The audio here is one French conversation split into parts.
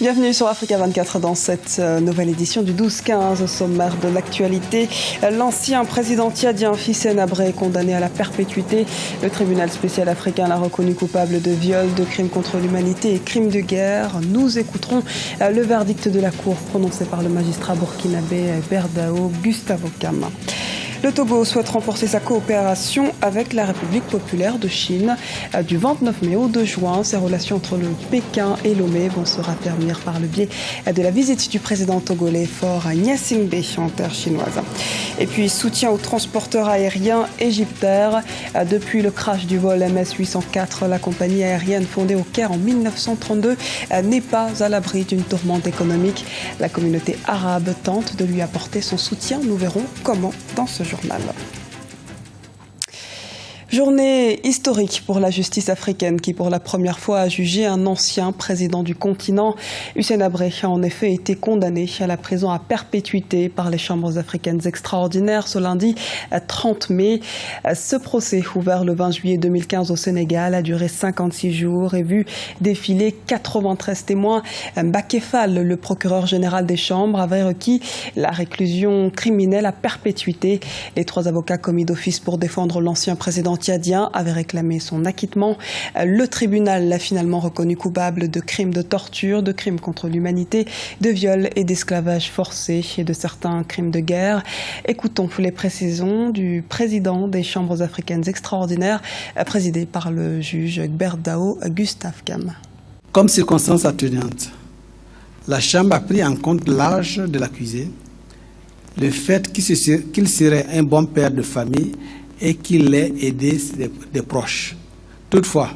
Bienvenue sur Africa 24 dans cette nouvelle édition du 12-15. Au sommaire de l'actualité, l'ancien président tchadien Hissène Habré est condamné à la perpétuité. Le tribunal spécial africain l'a reconnu coupable de viol, de crimes contre l'humanité et crimes de guerre. Nous écouterons le verdict de la Cour prononcé par le magistrat burkinabé Berdao Gustavo Kama. Le Togo souhaite renforcer sa coopération avec la République populaire de Chine. Du 29 mai au 2 juin, ces relations entre le Pékin et Lomé vont se raffermir par le biais de la visite du président togolais Faure Gnassingbé en terre chinoise. Et puis soutien aux transporteurs aériens égyptaires. Depuis le crash du vol MS-804, la compagnie aérienne fondée au Caire en 1932 n'est pas à l'abri d'une tourmente économique. La communauté arabe tente de lui apporter son soutien. Nous verrons comment dans ce journal. Journée historique pour la justice africaine qui, pour la première fois, a jugé un ancien président du continent. Hissène Habré a en effet été condamné à la prison à perpétuité par les chambres africaines extraordinaires ce lundi 30 mai. Ce procès, ouvert le 20 juillet 2015 au Sénégal, a duré 56 jours et vu défiler 93 témoins. Mbacké Fall, le procureur général des chambres, avait requis la réclusion criminelle à perpétuité. Les 3 avocats commis d'office pour défendre l'ancien président tchadien avait réclamé son acquittement. Le tribunal l'a finalement reconnu coupable de crimes de torture, de crimes contre l'humanité, de viol et d'esclavage forcé et de certains crimes de guerre. Écoutons les précisions du président des chambres africaines extraordinaires, présidé par le juge Berdao Gustavo Kama. Comme circonstance atténuante, la Chambre a pris en compte l'âge de l'accusé, le fait qu'il serait un bon père de famille et qu'il ait aidé des proches. Toutefois,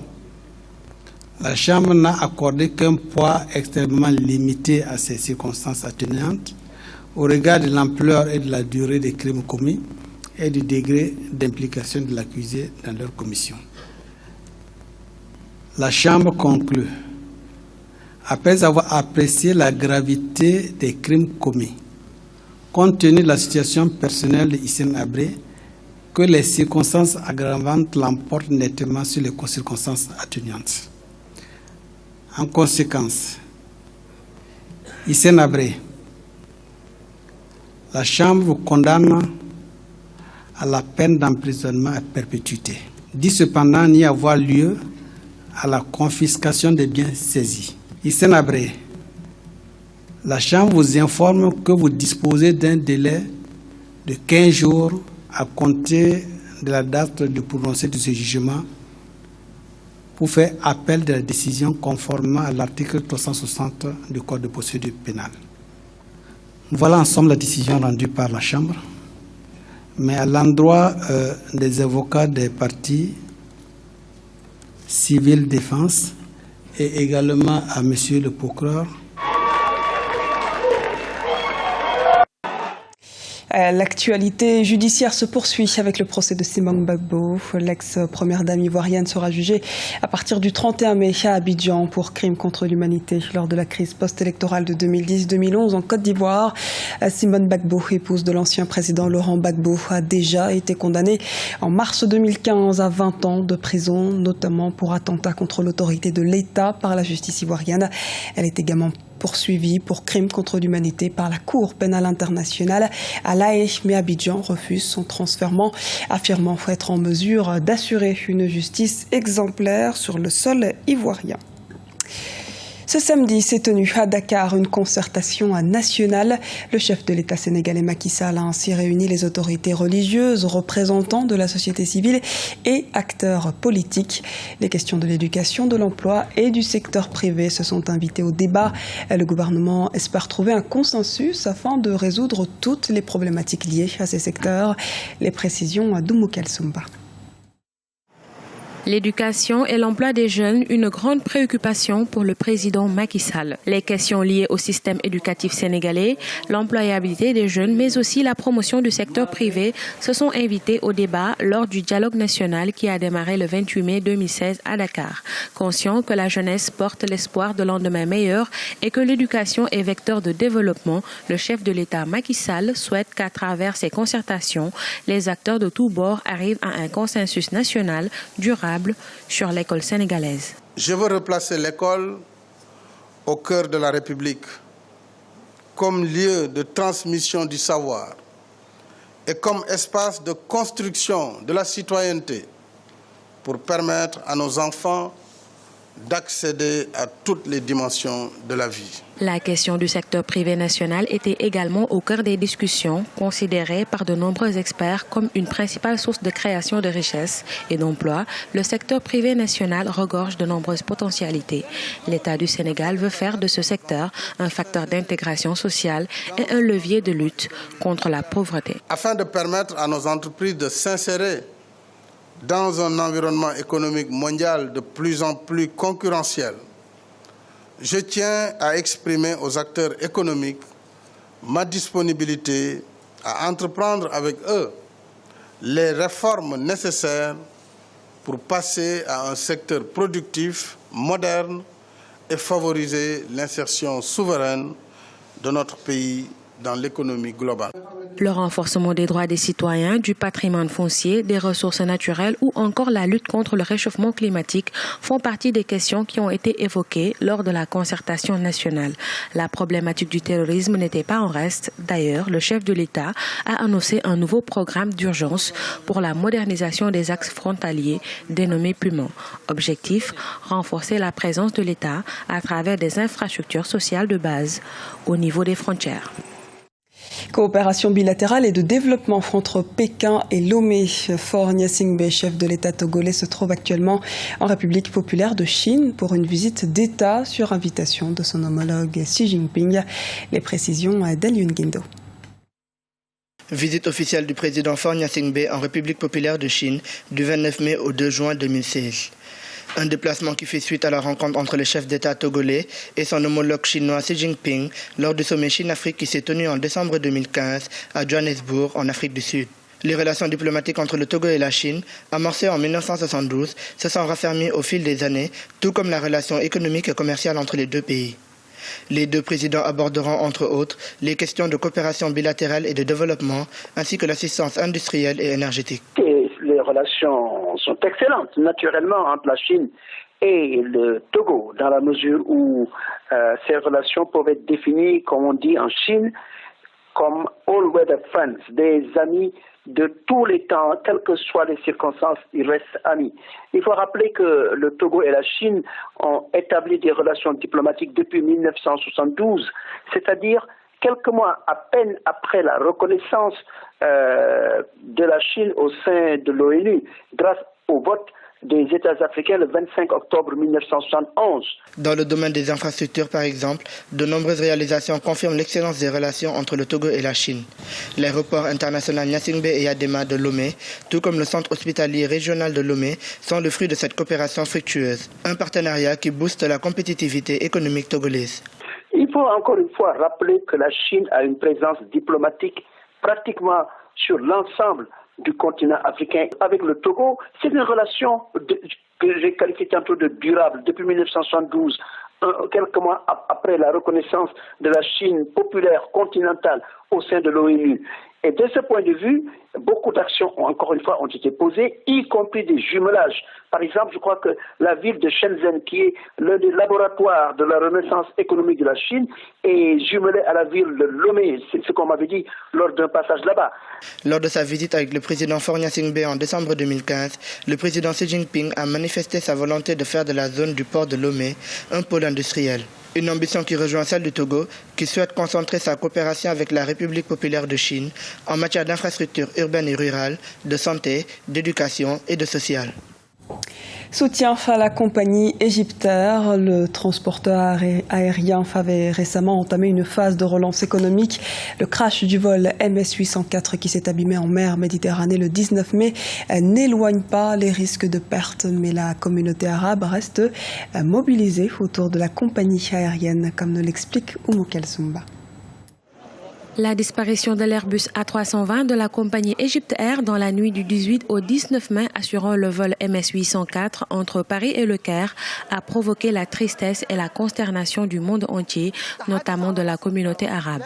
la Chambre n'a accordé qu'un poids extrêmement limité à ces circonstances atténuantes au regard de l'ampleur et de la durée des crimes commis et du degré d'implication de l'accusé dans leur commission. La Chambre conclut, après avoir apprécié la gravité des crimes commis, compte tenu de la situation personnelle de Hissène Habré, que les circonstances aggravantes l'emportent nettement sur les circonstances atténuantes. En conséquence, Hissène Habré, la Chambre vous condamne à la peine d'emprisonnement à perpétuité. Dit cependant n'y avoir lieu à la confiscation des biens saisis. Hissène Habré, la Chambre vous informe que vous disposez d'un délai de 15 jours à compter de la date de prononcé de ce jugement pour faire appel de la décision conformément à l'article 360 du Code de procédure pénale. Voilà en somme la décision rendue par la Chambre, mais à l'endroit des avocats des parties civils défense et également à Monsieur le procureur, l'actualité judiciaire se poursuit avec le procès de Simone Gbagbo. L'ex-première dame ivoirienne sera jugée à partir du 31 mai à Abidjan pour crimes contre l'humanité lors de la crise post-électorale de 2010-2011 en Côte d'Ivoire. Simone Gbagbo, épouse de l'ancien président Laurent Gbagbo, a déjà été condamnée en mars 2015 à 20 ans de prison, notamment pour attentat contre l'autorité de l'État par la justice ivoirienne. Elle est également poursuivi pour crimes contre l'humanité par la Cour pénale internationale à La Haye, mais Abidjan refuse son transfèrement, affirmant être en mesure d'assurer une justice exemplaire sur le sol ivoirien. Ce samedi s'est tenue à Dakar une concertation nationale. Le chef de l'État sénégalais Macky Sall a ainsi réuni les autorités religieuses, représentants de la société civile et acteurs politiques. Les questions de l'éducation, de l'emploi et du secteur privé se sont invitées au débat. Le gouvernement espère trouver un consensus afin de résoudre toutes les problématiques liées à ces secteurs. Les précisions d'Oumou Kalsoumba. L'éducation et l'emploi des jeunes, une grande préoccupation pour le président Macky Sall. Les questions liées au système éducatif sénégalais, l'employabilité des jeunes, mais aussi la promotion du secteur privé se sont invitées au débat lors du dialogue national qui a démarré le 28 mai 2016 à Dakar. Conscient que la jeunesse porte l'espoir de lendemain meilleur et que l'éducation est vecteur de développement, le chef de l'État Macky Sall souhaite qu'à travers ces concertations, les acteurs de tous bords arrivent à un consensus national durable sur l'école sénégalaise. Je veux replacer l'école au cœur de la République, comme lieu de transmission du savoir et comme espace de construction de la citoyenneté pour permettre à nos enfants d'accéder à toutes les dimensions de la vie. La question du secteur privé national était également au cœur des discussions, considérée par de nombreux experts comme une principale source de création de richesses et d'emplois. Le secteur privé national regorge de nombreuses potentialités. L'État du Sénégal veut faire de ce secteur un facteur d'intégration sociale et un levier de lutte contre la pauvreté. Afin de permettre à nos entreprises de s'insérer dans un environnement économique mondial de plus en plus concurrentiel, je tiens à exprimer aux acteurs économiques ma disponibilité à entreprendre avec eux les réformes nécessaires pour passer à un secteur productif, moderne et favoriser l'insertion souveraine de notre pays dans l'économie globale. Le renforcement des droits des citoyens, du patrimoine foncier, des ressources naturelles ou encore la lutte contre le réchauffement climatique font partie des questions qui ont été évoquées lors de la concertation nationale. La problématique du terrorisme n'était pas en reste. D'ailleurs, le chef de l'État a annoncé un nouveau programme d'urgence pour la modernisation des axes frontaliers dénommé Puma. Objectif, renforcer la présence de l'État à travers des infrastructures sociales de base au niveau des frontières. Coopération bilatérale et de développement entre Pékin et Lomé. Faure Gnassingbé, chef de l'État togolais, se trouve actuellement en République populaire de Chine pour une visite d'État sur invitation de son homologue Xi Jinping. Les précisions d'Elion Guindo. Visite officielle du président Faure Gnassingbé en République populaire de Chine du 29 mai au 2 juin 2016. Un déplacement qui fait suite à la rencontre entre le chef d'État togolais et son homologue chinois Xi Jinping lors du sommet Chine-Afrique qui s'est tenu en décembre 2015 à Johannesburg, en Afrique du Sud. Les relations diplomatiques entre le Togo et la Chine, amorcées en 1972, se sont raffermies au fil des années, tout comme la relation économique et commerciale entre les deux pays. Les deux présidents aborderont entre autres les questions de coopération bilatérale et de développement, ainsi que l'assistance industrielle et énergétique. Les relations sont excellentes, naturellement, entre la Chine et le Togo, dans la mesure où ces relations peuvent être définies, comme on dit en Chine, comme all-weather friends, des amis de tous les temps, quelles que soient les circonstances, ils restent amis. Il faut rappeler que le Togo et la Chine ont établi des relations diplomatiques depuis 1972, c'est-à-dire quelques mois à peine après la reconnaissance de la Chine au sein de l'ONU, grâce au vote des États africains le 25 octobre 1971. Dans le domaine des infrastructures, par exemple, de nombreuses réalisations confirment l'excellence des relations entre le Togo et la Chine. L'aéroport international Gnassingbé et Yadema de Lomé, tout comme le centre hospitalier régional de Lomé, sont le fruit de cette coopération fructueuse. Un partenariat qui booste la compétitivité économique togolaise. Il faut encore une fois rappeler que la Chine a une présence diplomatique pratiquement sur l'ensemble du continent africain. Avec le Togo, c'est une relation que j'ai qualifiée tantôt de durable depuis 1972, quelques mois après la reconnaissance de la Chine populaire continentale au sein de l'ONU. Et de ce point de vue, beaucoup d'actions, encore une fois, ont été posées, y compris des jumelages. Par exemple, je crois que la ville de Shenzhen, qui est l'un des laboratoires de la renaissance économique de la Chine, est jumelée à la ville de Lomé. C'est ce qu'on m'avait dit lors d'un passage là-bas. Lors de sa visite avec le président Faure Gnassingbé en décembre 2015, le président Xi Jinping a manifesté sa volonté de faire de la zone du port de Lomé un pôle industriel. Une ambition qui rejoint celle du Togo, qui souhaite concentrer sa coopération avec la République populaire de Chine en matière d'infrastructures urbaines et rurales, de santé, d'éducation et de social. Soutien à la compagnie Égyptaire. Le transporteur aérien avait récemment entamé une phase de relance économique. Le crash du vol MS-804 qui s'est abîmé en mer Méditerranée le 19 mai n'éloigne pas les risques de perte, mais la communauté arabe reste mobilisée autour de la compagnie aérienne, comme nous l'explique Oumou Kalsoumba. La disparition de l'Airbus A320 de la compagnie Egypt Air dans la nuit du 18 au 19 mai assurant le vol MS-804 entre Paris et Le Caire a provoqué la tristesse et la consternation du monde entier, notamment de la communauté arabe.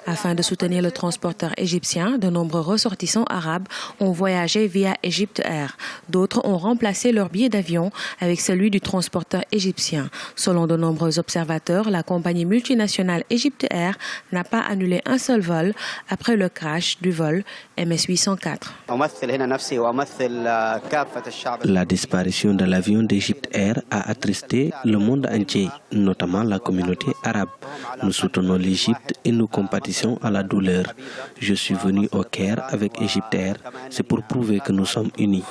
Afin de soutenir le transporteur égyptien, de nombreux ressortissants arabes ont voyagé via Egypt Air. D'autres ont remplacé leur billet d'avion avec celui du transporteur égyptien. Selon de nombreux observateurs, la compagnie multinationale Egypt Air n'a pas annulé un seul vol après le crash du vol MS-804. La disparition de l'avion d'Egypt Air a attristé le monde entier, notamment la communauté arabe. Nous soutenons l'Égypte et nous compatissons à la douleur. Je suis venu au Caire avec Egypt Air, c'est pour prouver que nous sommes unis.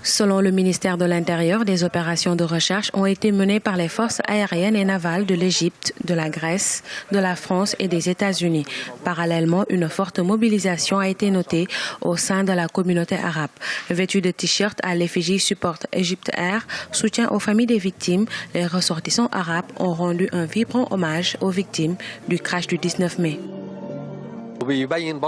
Selon le ministère de l'Intérieur, des opérations de recherche ont été menées par les forces aériennes et navales de l'Égypte, de la Grèce, de la France et des États-Unis. Parallèlement, une forte mobilisation a été notée au sein de la communauté arabe. Vêtus de t-shirts à l'effigie Support Egypt Air, soutien aux familles des victimes, les ressortissants arabes ont rendu un vibrant hommage aux victimes du crash du 19 mai.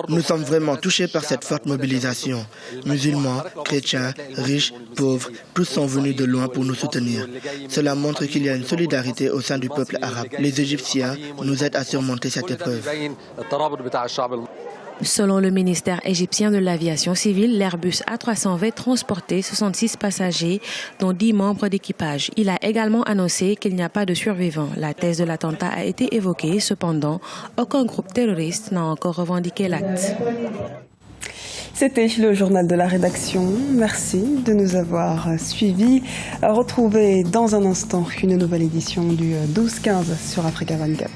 Nous sommes vraiment touchés par cette forte mobilisation. Musulmans, chrétiens, riches, pauvres, tous sont venus de loin pour nous soutenir. Cela montre qu'il y a une solidarité au sein du peuple arabe. Les Égyptiens nous aident à surmonter cette épreuve. Selon le ministère égyptien de l'aviation civile, l'Airbus A320 transportait 66 passagers, dont 10 membres d'équipage. Il a également annoncé qu'il n'y a pas de survivants. La thèse de l'attentat a été évoquée, cependant, aucun groupe terroriste n'a encore revendiqué l'acte. C'était le journal de la rédaction. Merci de nous avoir suivis. Retrouvez dans un instant une nouvelle édition du 12-15 sur Africa 24.